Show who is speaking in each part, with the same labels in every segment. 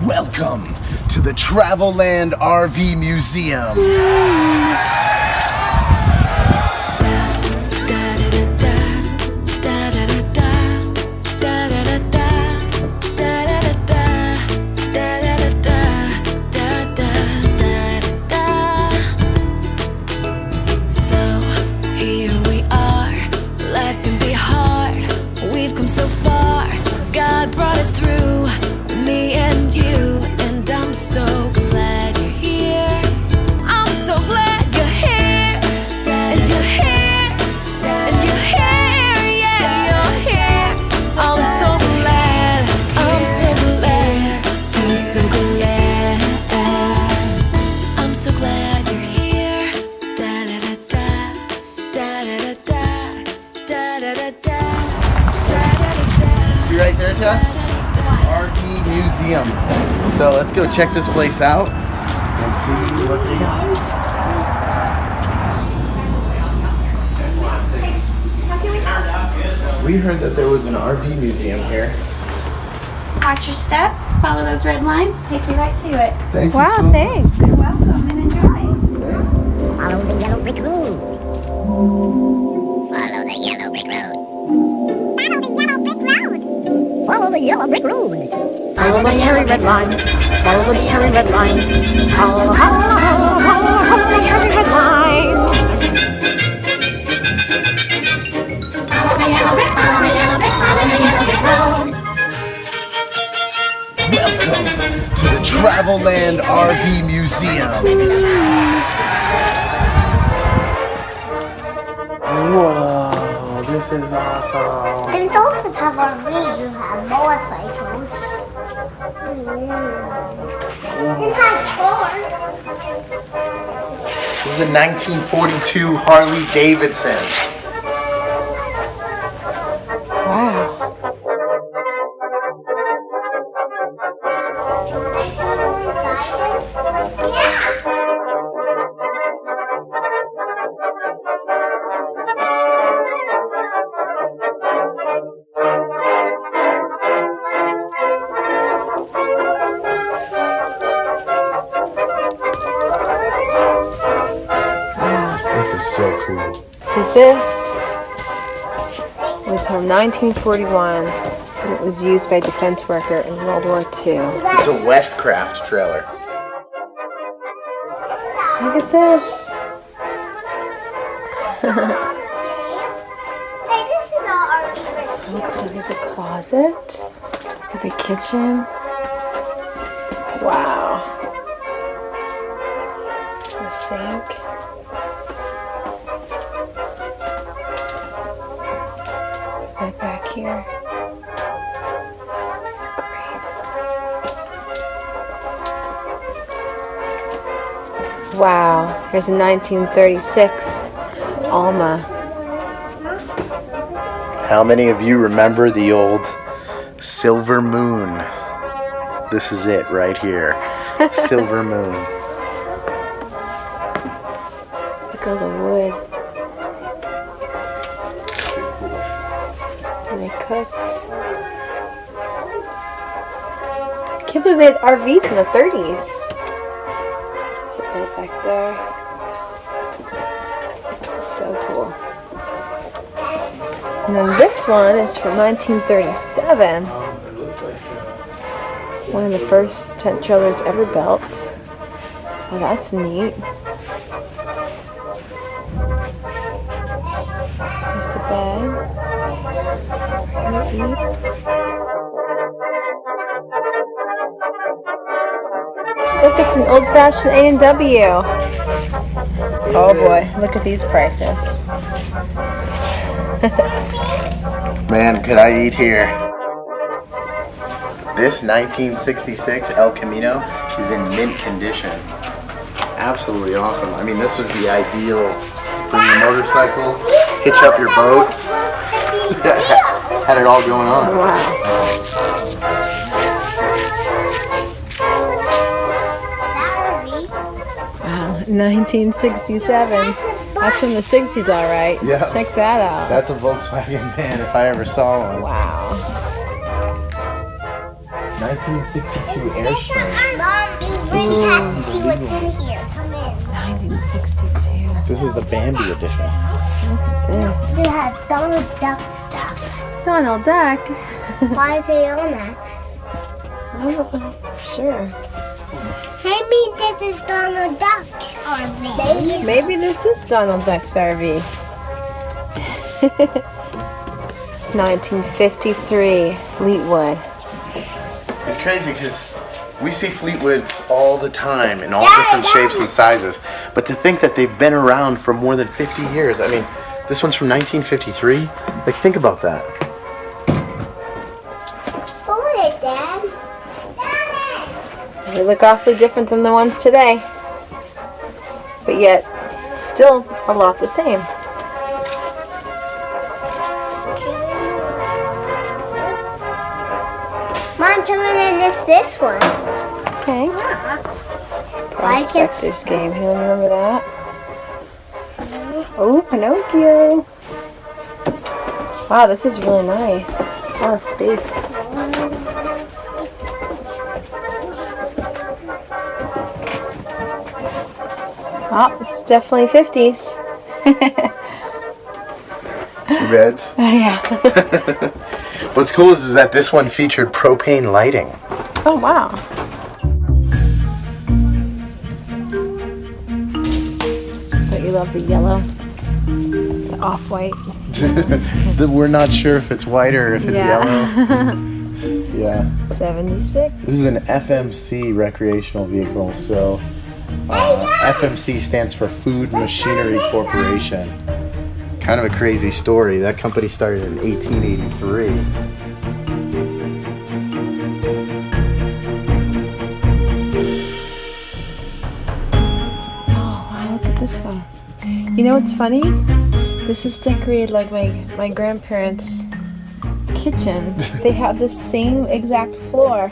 Speaker 1: Welcome to the Travelland RV Museum.
Speaker 2: So far, God brought us through, me and you, and I'm so glad you're here. I'm so glad you're here, and you're here, and you're here, yeah, you're here. I'm so glad, I'm so glad, I'm so glad, I'm so glad you're here. Da da da da, da da da da, da da da da.
Speaker 1: You right there, Chad? RV Museum. So let's go check this place out and see what they got. We heard that there was an RV museum here.
Speaker 3: Watch your step, follow those red lines, take you right to it.
Speaker 1: Thank you
Speaker 4: Wow,
Speaker 1: so
Speaker 4: thanks.
Speaker 3: You're welcome and enjoy.
Speaker 5: Follow the yellow brick road. Follow the yellow brick road. Follow the yellow brick road. Follow the cherry red lines. Follow the cherry red lines. Follow the cherry red lines. Follow the yellow brick, follow the yellow brick, follow the yellow brick road.
Speaker 1: Welcome to the Travelland RV Museum. Whoa, this is awesome.
Speaker 5: They don't just have RVs, you have motorcycles. They have cars.
Speaker 1: This is a 1942 Harley Davidson.
Speaker 4: Wow.
Speaker 5: Can we go inside them? Yeah.
Speaker 1: This is so cool.
Speaker 4: So this was from 1941, and it was used by a defense worker in World War II.
Speaker 1: It's a Westcraft trailer.
Speaker 4: Look at this.
Speaker 5: Hey, this is not RV.
Speaker 4: Looks like there's a closet with a kitchen. Wow. A sink. Right back here. It's great. Wow. Here's a 1936 Alma.
Speaker 1: How many of you remember the old Silver Moon? This is it right here. Silver Moon.
Speaker 4: Look at the wood. And they cooked. I can't believe they had RVs in the 30s. There's a bed back there. This is so cool. And then this one is from 1937. One of the first tent trailers ever built. Oh, that's neat. There's the bed. Look, it's an old-fashioned A&W. Oh boy, look at these prices.
Speaker 1: Man, could I eat here? This 1966 El Camino is in mint condition. Absolutely awesome. I mean, this was the ideal for your motorcycle, hitch up your boat. Had it all going on.
Speaker 4: Wow. Wow, 1967. That's from the 60s, all right.
Speaker 1: Yeah.
Speaker 4: Check that out.
Speaker 1: That's a Volkswagen van if I ever saw one.
Speaker 4: Wow.
Speaker 1: 1962 AIRSTREAM.
Speaker 6: Mom, you really have to see what's in here. Come in.
Speaker 4: 1962.
Speaker 1: This is the Bambi edition.
Speaker 4: Look at this.
Speaker 6: They have Donald Duck stuff.
Speaker 4: Donald Duck.
Speaker 6: Why is he on that?
Speaker 4: Oh, sure.
Speaker 6: Maybe this is Donald Duck's RV.
Speaker 4: Maybe this is Donald Duck's RV. 1953, Fleetwood.
Speaker 1: It's crazy because we see Fleetwoods all the time in all different shapes and sizes. But to think that they've been around for more than 50 years. I mean, this one's from 1953. Like, think about that.
Speaker 6: Hold it, Dad.
Speaker 4: They look awfully different than the ones today. But yet, still a lot the same.
Speaker 6: Mom, come in and this one.
Speaker 4: Okay. Prospector's game. You remember that? Oh, Pinocchio. Wow, this is really nice. A lot of space. Oh, this is definitely 50s.
Speaker 1: Two beds.
Speaker 4: Yeah.
Speaker 1: What's cool is that this one featured propane lighting.
Speaker 4: Oh, wow. Don't you love the yellow? The off-white?
Speaker 1: We're not sure if it's white or if it's yellow. Yeah.
Speaker 4: 76.
Speaker 1: This is an FMC recreational vehicle. So FMC stands for Food Machinery Corporation. Kind of a crazy story. That company started in 1883.
Speaker 4: Oh, wow, look at this one. You know what's funny? This is decorated like my grandparents' kitchen. They have the same exact floor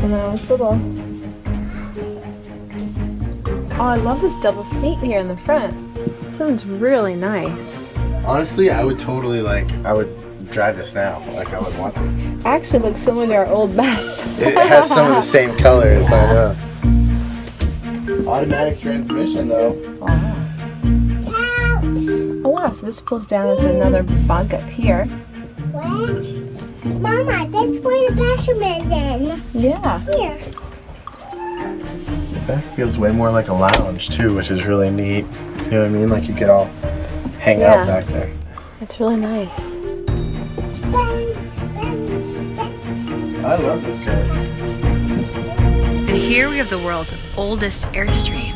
Speaker 4: when I was little. Oh, I love this double seat here in the front. This one's really nice.
Speaker 1: Honestly, I would totally I would drive this now. Like, I would want this.
Speaker 4: Actually looks similar to our old mess.
Speaker 1: It has some of the same colors. I know. Automatic transmission, though.
Speaker 4: Wow. Oh wow, so this pulls down as another bunk up here.
Speaker 6: What? Mama, that's where the bathroom is in.
Speaker 4: Yeah.
Speaker 6: Here.
Speaker 1: The back feels way more like a lounge, too, which is really neat. You know what I mean? Like, you could all hang out back there.
Speaker 4: It's really nice.
Speaker 1: I love this car.
Speaker 7: And here we have the world's oldest Airstream.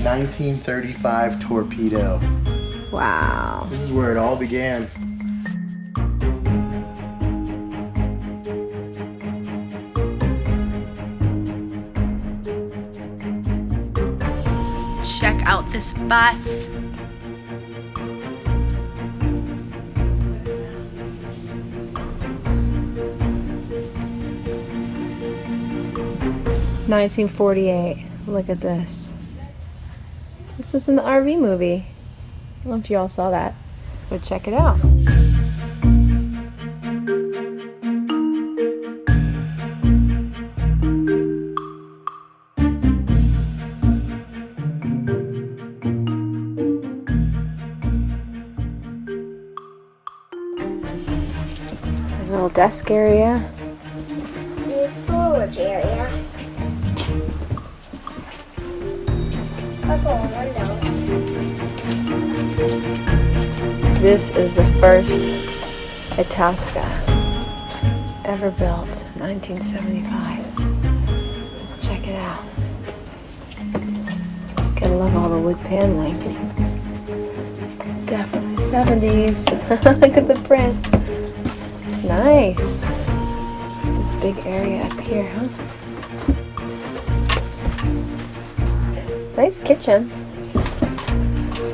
Speaker 1: 1935 Torpedo.
Speaker 4: Wow.
Speaker 1: This is where it all began.
Speaker 7: Check out this bus.
Speaker 4: $1948. Look at this. This was in the RV movie. I don't know if you all saw that. Let's go check it out. A little desk area.
Speaker 6: The storage area. Couple of windows.
Speaker 4: This is the first Itasca ever built, 1975. Let's check it out. Gotta love all the wood paneling. Definitely 70s. Look at the print. Nice. This big area up here, huh? Nice kitchen.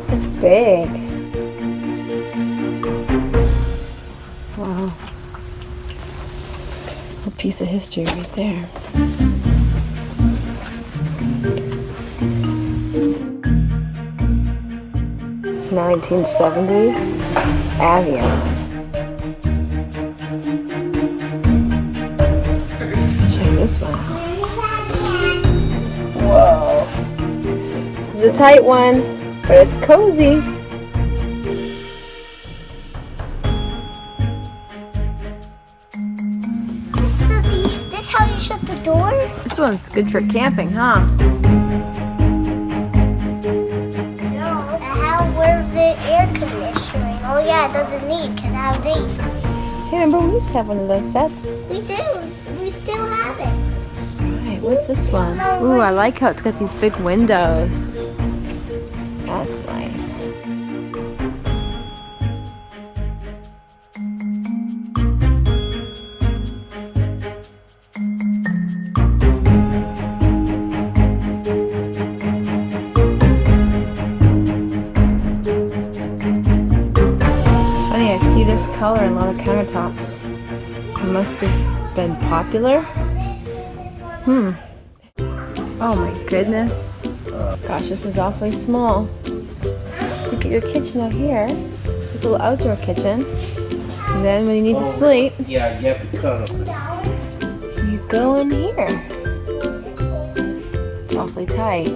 Speaker 4: It's big. Wow. A piece of history right there. $1970 Avion. this one. Whoa. This is a tight one, but it's cozy.
Speaker 6: This how you shut the door?
Speaker 4: This one's good for camping, huh?
Speaker 6: No. Where's the air conditioning? Oh yeah, it doesn't need because I have these.
Speaker 4: Hey, remember we used to have one of those sets?
Speaker 6: We do. We still have it.
Speaker 4: Alright, what's this one? Ooh, I like how it's got these big windows. That's nice. I see this color in a lot of countertops. It must have been popular. Oh my goodness. Gosh, this is awfully small. So you get your kitchen out here, a little outdoor kitchen. And then when you need to sleep,
Speaker 8: Yeah, you have to cut them.
Speaker 4: you go in here. It's awfully tight.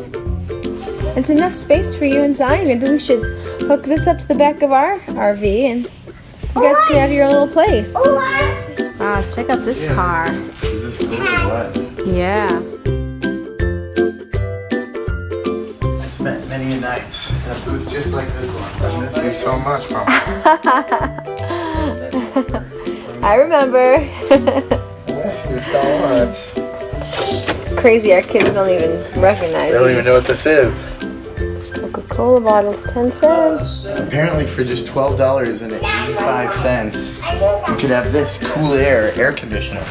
Speaker 4: It's enough space for you inside. Maybe we should hook this up to the back of our RV and you guys can have your own little place. Wow, check out this car.
Speaker 1: Is this cool or what?
Speaker 4: Yeah.
Speaker 1: I spent many nights in a booth just like this one. I miss you so much, Mom.
Speaker 4: I remember.
Speaker 1: I miss you so much.
Speaker 4: Crazy, our kids don't even recognize
Speaker 1: They don't even know what this is.
Speaker 4: Coca-Cola bottles, 10 cents.
Speaker 1: Apparently for just $12.85, you could have this cool air conditioner.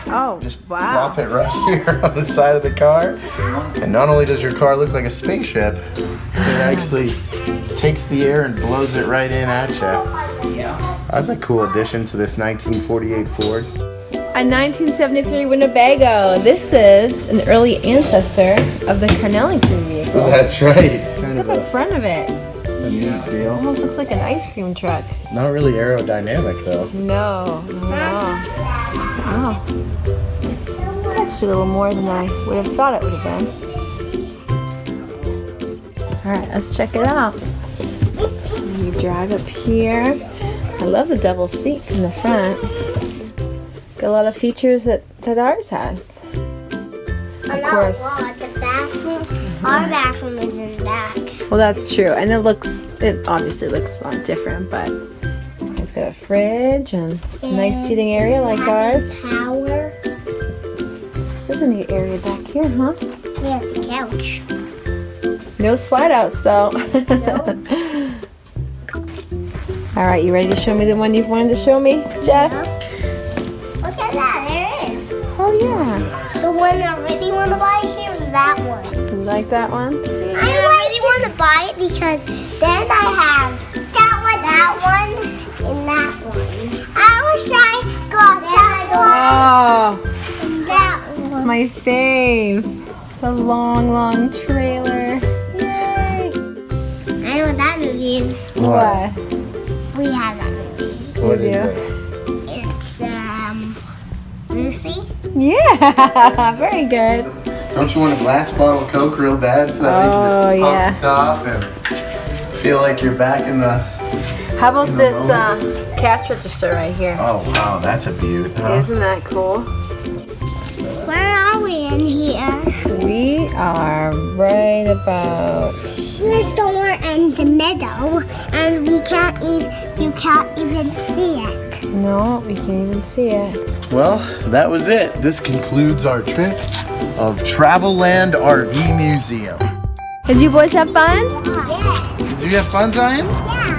Speaker 4: Oh,
Speaker 1: Just
Speaker 4: wow.
Speaker 1: plop it right here on the side of the car. And not only does your car look like a spaceship, it actually takes the air and blows it right in at you. That's a cool addition to this 1948 Ford.
Speaker 4: A 1973 Winnebago. This is an early ancestor of the Carnali Crew vehicle.
Speaker 1: That's right. Kind
Speaker 4: Look
Speaker 1: of
Speaker 4: at the front of it.
Speaker 1: a neat deal.
Speaker 4: Almost looks like an ice cream truck.
Speaker 1: Not really aerodynamic though.
Speaker 4: No, no. Wow. It's actually a little more than I would have thought it would have been. Alright, let's check it out. You drive up here. I love the double seats in the front. Got a lot of features that ours has.
Speaker 6: Of
Speaker 4: course.
Speaker 6: The bathroom. Our bathroom is in the back.
Speaker 4: Well, that's true. And it obviously looks a lot different, but it's got a fridge and a nice seating area like ours.
Speaker 6: Power.
Speaker 4: There's a neat area back here, huh?
Speaker 6: Yeah, it's a couch.
Speaker 4: No slide outs though. Alright, you ready to show me the one you've wanted to show me, Jeff?
Speaker 6: Look at that, there it is.
Speaker 4: Oh yeah.
Speaker 6: The one I really want to buy here is that one.
Speaker 4: You like that one?
Speaker 6: I really want to buy it because then I have that one, and that one. I wish I got that one
Speaker 4: Oh,
Speaker 6: and that one.
Speaker 4: my fave. The long trailer. Yay.
Speaker 6: I know what that movie is.
Speaker 4: What?
Speaker 6: We have that movie.
Speaker 1: What
Speaker 4: You
Speaker 1: is
Speaker 4: do?
Speaker 1: it?
Speaker 6: It's Lucy.
Speaker 4: Yeah, very good.
Speaker 1: Don't you want a glass bottle of Coke real bad so that we can just
Speaker 4: Oh,
Speaker 1: pop
Speaker 4: yeah.
Speaker 1: the top and feel like you're back in the...
Speaker 4: How about
Speaker 1: In the
Speaker 4: this
Speaker 1: moment.
Speaker 4: cash register right here?
Speaker 1: Oh wow, that's a beaut, huh?
Speaker 4: Isn't that cool?
Speaker 6: Where are we in here?
Speaker 4: We are right about.
Speaker 6: We're somewhere in the middle, and you can't even see it.
Speaker 4: No, we can't even see it.
Speaker 1: Well, that was it. This concludes our trip of Travelland RV Museum.
Speaker 4: Did you boys have fun?
Speaker 6: Yeah.
Speaker 1: Did you have fun, Zion?
Speaker 6: Yeah.